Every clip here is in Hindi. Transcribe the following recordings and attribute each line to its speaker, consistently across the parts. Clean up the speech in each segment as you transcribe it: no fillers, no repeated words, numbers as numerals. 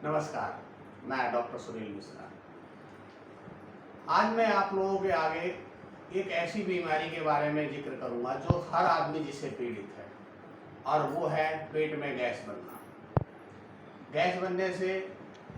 Speaker 1: नमस्कार, मैं डॉक्टर सुनील मिश्रा। आज मैं आप लोगों के आगे एक ऐसी बीमारी के बारे में जिक्र करूंगा जो हर आदमी जिससे पीड़ित है, और वो है पेट में गैस बनना। गैस बनने से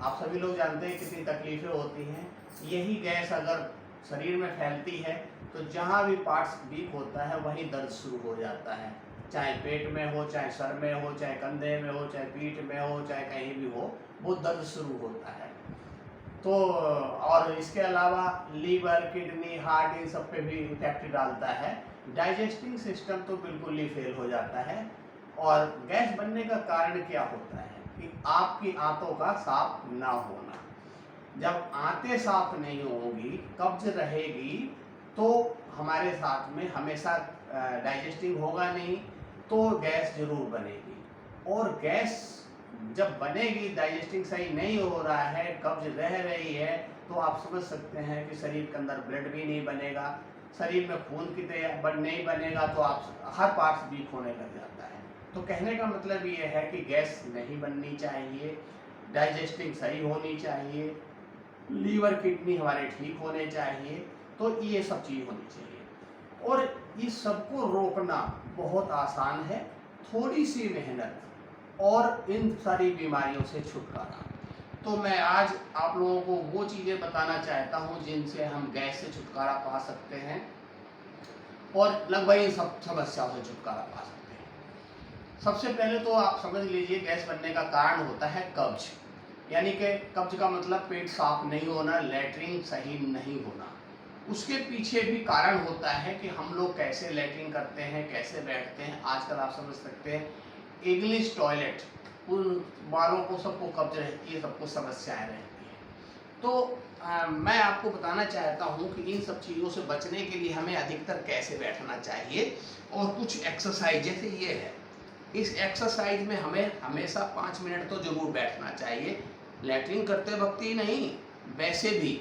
Speaker 1: आप सभी लोग जानते हैं कितनी तकलीफें होती हैं। यही गैस अगर शरीर में फैलती है तो जहाँ भी पार्ट्स वीक होता है वहीं दर्द शुरू हो जाता है, चाहे पेट में हो, चाहे सर में हो, चाहे कंधे में हो, चाहे पीठ में हो, चाहे कहीं भी हो, वो दर्द शुरू होता है। तो और इसके अलावा लीवर, किडनी, हार्ट, इन सब पे भी इफेक्ट डालता है। डाइजेस्टिंग सिस्टम तो बिल्कुल ही फेल हो जाता है। और गैस बनने का कारण क्या होता है कि आपकी आंतों का साफ ना होना। जब आंतें साफ नहीं होंगी, कब्ज रहेगी, तो हमारे साथ में हमेशा डाइजेस्टिंग होगा नहीं, तो गैस जरूर बनेगी। और गैस जब बनेगी, डाइजेस्टिंग सही नहीं हो रहा है, कब्ज रह रही है, तो आप समझ सकते हैं कि शरीर के अंदर ब्लड भी नहीं बनेगा, शरीर में खून की नहीं बनेगा, तो आप हर पार्ट्स वीक होने लग जाता है। तो कहने का मतलब ये है कि गैस नहीं बननी चाहिए, डाइजेस्टिंग सही होनी चाहिए, लीवर, किडनी हमारे ठीक होने चाहिए, तो ये सब चीज़ होनी चाहिए। और इस सबको रोकना बहुत आसान है, थोड़ी सी मेहनत और इन सारी बीमारियों से छुटकारा। तो मैं आज आप लोगों को वो चीज़ें बताना चाहता हूँ जिनसे हम गैस से छुटकारा पा सकते हैं और लगभग इन सब समस्याओं से छुटकारा पा सकते हैं। सबसे पहले तो आप समझ लीजिए, गैस बनने का कारण होता है कब्ज। यानी कि कब्ज का मतलब पेट साफ नहीं होना, लैट्रिन सही नहीं होना। उसके पीछे भी कारण होता है कि हम लोग कैसे लैट्रिन करते हैं, कैसे बैठते हैं। आजकल आप समझ सकते हैं इंग्लिश टॉयलेट, उन वालों को सबको कब्ज रहती है, सबको समस्याएं रहती हैं। तो मैं आपको बताना चाहता हूँ कि इन सब चीज़ों से बचने के लिए हमें अधिकतर कैसे बैठना चाहिए। और कुछ एक्सरसाइज जैसे ये है, इस एक्सरसाइज में हमें हमेशा 5 मिनट तो जरूर बैठना चाहिए। लैट्रिन करते वक्त ही नहीं, वैसे भी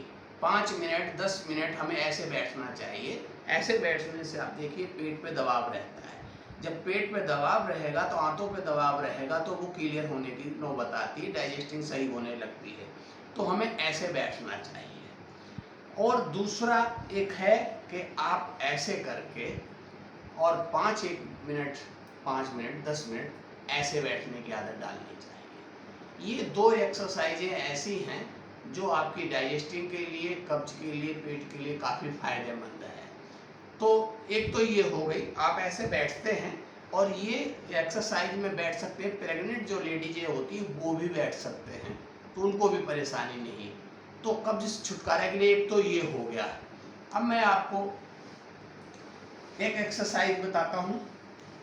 Speaker 1: 5 मिनट 10 मिनट हमें ऐसे बैठना चाहिए। ऐसे बैठने से आप देखिए पेट पे दबाव रहता है। जब पेट पे दबाव रहेगा तो आंतों पे दबाव रहेगा, तो वो क्लियर होने की नौबत आती है, डाइजेस्टिंग सही होने लगती है। तो हमें ऐसे बैठना चाहिए। और दूसरा एक है कि आप ऐसे करके और 5 मिनट 10 मिनट ऐसे बैठने की आदत डालनी चाहिए। ये 2 एक्सरसाइजें ऐसी हैं जो आपकी डाइजेस्टिंग के लिए, कब्ज के लिए, पेट के लिए काफ़ी फायदेमंद है। तो एक तो ये हो गई, आप ऐसे बैठते हैं। और ये एक्सरसाइज में बैठ सकते हैं, प्रेग्नेंट जो लेडीजें होती हैं वो भी बैठ सकते हैं, तो उनको भी परेशानी नहीं। तो कब्ज छुटकारे के लिए एक तो ये हो गया। अब मैं आपको एक एक्सरसाइज बताता हूँ।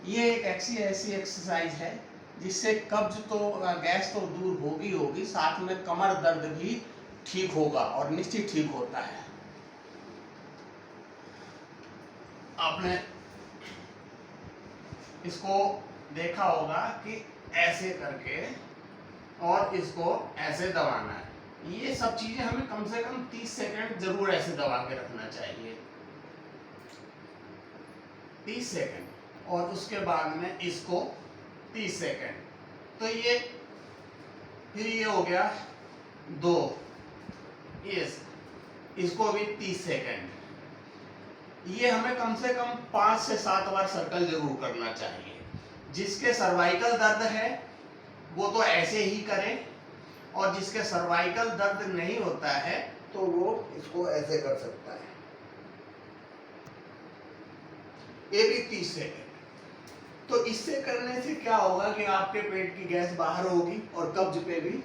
Speaker 1: ये एक ऐसी एक्सरसाइज है जिससे कब्ज तो, गैस तो दूर होगी, साथ में कमर दर्द भी ठीक होगा और निश्चित ठीक होता है। आपने इसको देखा होगा कि ऐसे करके और इसको ऐसे दबाना है। ये सब चीजें हमें कम से कम 30 सेकंड जरूर ऐसे दबा के रखना चाहिए, 30 सेकंड, और उसके बाद में इसको 30 सेकंड। तो ये फिर ये हो गया 2, इसको भी 30 सेकंड। ये हमें कम से कम 5 से 7 बार सर्कल जरूर करना चाहिए। जिसके सर्वाइकल दर्द है वो तो ऐसे ही करें, और जिसके सर्वाइकल दर्द नहीं होता है तो वो इसको ऐसे कर सकता है। ये भी 30 सेकंड। तो इससे करने से क्या होगा कि आपके पेट की गैस बाहर होगी और कब्ज पे भी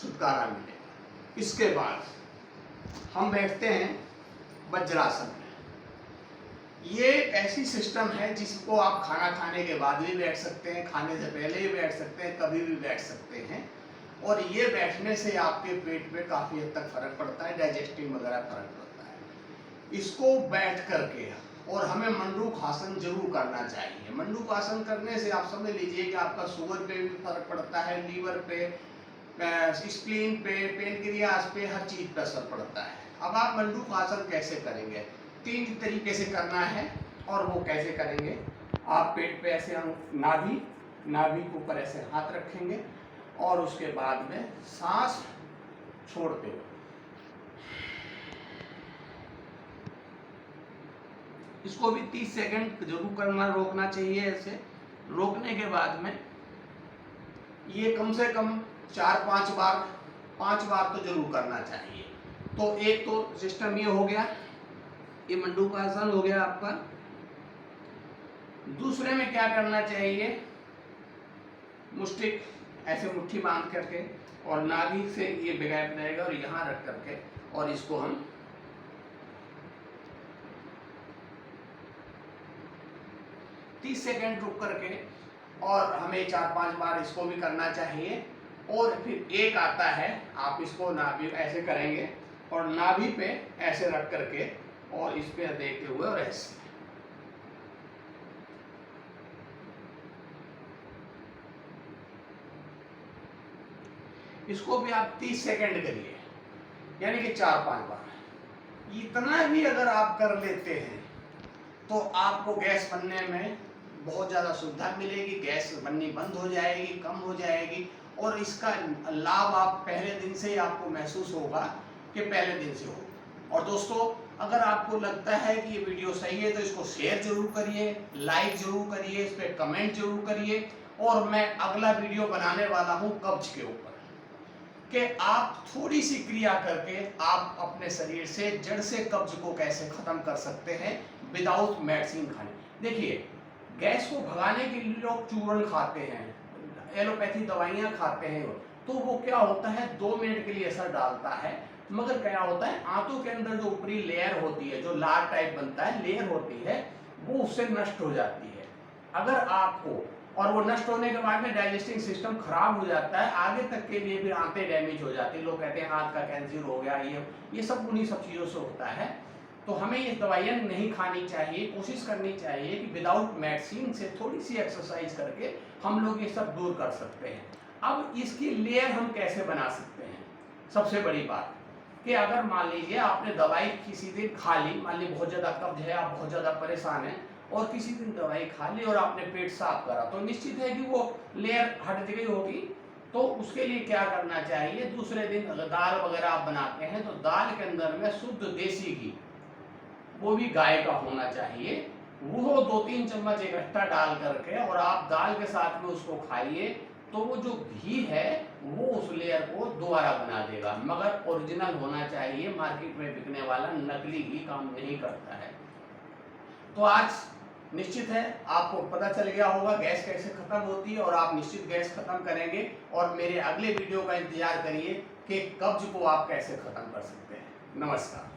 Speaker 1: छुटकारा मिलेगा। इसके बाद हम बैठते हैं वज्रासन में। ये ऐसी सिस्टम है जिसको आप खाना खाने के बाद भी बैठ सकते हैं, खाने से पहले भी बैठ सकते हैं, कभी भी बैठ सकते हैं। और ये बैठने से आपके पेट पे काफ़ी हद तक फर्क पड़ता है, डाइजेस्टिंग वगैरह फर्क पड़ता है। इसको बैठ करके और हमें मंडूकासन जरूर करना चाहिए। मंडूकासन करने से आप समझ लीजिए कि आपका शुगर पे भी फर्क पड़ता है, लीवर पे, स्प्लीन पे, पेनक्रियास पे, हर चीज पर असर पड़ता है। अब आप मंडूकासन कैसे करेंगे? 3 तरीके से करना है। और वो कैसे करेंगे? आप पेट पे ऐसे नाभि के ऊपर ऐसे हाथ रखेंगे और उसके बाद में सांस छोड़ते हुए। इसको भी 30 सेकंड जरूर करना, रोकना चाहिए। ऐसे रोकने के बाद में ये कम से कम 4-5 बार, 5 बार तो जरूर करना चाहिए। तो एक तो सिस्टम ये हो गया, ये मंडूकासन हो गया आपका। दूसरे में क्या करना चाहिए, मुष्टिक ऐसे मुट्ठी बांध करके और नाभि से ये गैप रहेगा और यहाँ रख करके, और इसको हम 30 सेकंड रुक करके, और हमें 4-5 बार इसको भी करना चाहिए। और फिर एक आता है, आप इसको नाभि ऐसे करेंगे और नाभि पे ऐसे रख करके और इस पे देखते हुए और ऐसे। इसको भी आप 30 सेकंड करिए, यानी कि 4-5 बार। इतना भी अगर आप कर लेते हैं तो आपको गैस बनने में बहुत ज़्यादा सुविधा मिलेगी, गैस बननी बंद हो जाएगी, कम हो जाएगी। और इसका लाभ आप पहले दिन से ही आपको महसूस होगा कि पहले दिन से हो। और दोस्तों, अगर आपको लगता है कि ये वीडियो सही है तो इसको शेयर जरूर करिए, लाइक जरूर करिए, इस पर कमेंट जरूर करिए। और मैं अगला वीडियो बनाने वाला हूँ कब्ज के ऊपर, कि आप थोड़ी सी क्रिया करके आप अपने शरीर से जड़ से कब्ज को कैसे खत्म कर सकते हैं विदाउट मेडिसिन खाने। देखिए, गैस को भगाने के लिए लोग चूर्ण खाते हैं, एलोपैथी दवाइयाँ खाते हैं, तो वो क्या होता है 2 मिनट के लिए असर डालता है, मगर क्या होता है आंतों के अंदर जो ऊपरी लेयर होती है, जो लार टाइप बनता है, लेयर होती है, वो उससे नष्ट हो जाती है। अगर आपको, और वो नष्ट होने के बाद में डाइजेस्टिंग सिस्टम खराब हो जाता है, आगे तक के लिए फिर आंतें डैमेज हो जाती है। लोग कहते हैं हाथ का कैंसर हो गया, ये सब उन्हीं सब चीज़ों से होता है। तो हमें ये दवाइयाँ नहीं खानी चाहिए, कोशिश करनी चाहिए कि विदाउट मेडिसिन से थोड़ी सी एक्सरसाइज करके हम लोग ये सब दूर कर सकते हैं। अब इसकी लेयर हम कैसे बना सकते हैं? सबसे बड़ी बात कि अगर मान लीजिए आपने दवाई किसी दिन खा ली, मान लीजिए बहुत ज़्यादा कब्ज है, आप बहुत ज़्यादा परेशान हैं, और किसी दिन दवाई खा ली और आपने पेट साफ करा, तो निश्चित है कि वो लेयर हट गई होगी। तो उसके लिए क्या करना चाहिए, दूसरे दिन अगर दाल वगैरह आप बनाते हैं तो दाल के अंदर में शुद्ध देसी घी, वो भी गाय का होना चाहिए, वो 2-3 चम्मच इकट्ठा डाल करके और आप दाल के साथ में उसको खाइए, तो वो जो घी है वो उस लेयर को दोबारा बना देगा। मगर ओरिजिनल होना चाहिए, मार्केट में बिकने वाला नकली घी काम नहीं करता है। तो आज निश्चित है आपको पता चल गया होगा गैस कैसे खत्म होती है, और आप निश्चित गैस खत्म करेंगे। और मेरे अगले वीडियो का इंतजार करिए कि कब्ज को आप कैसे खत्म कर सकते हैं। नमस्कार।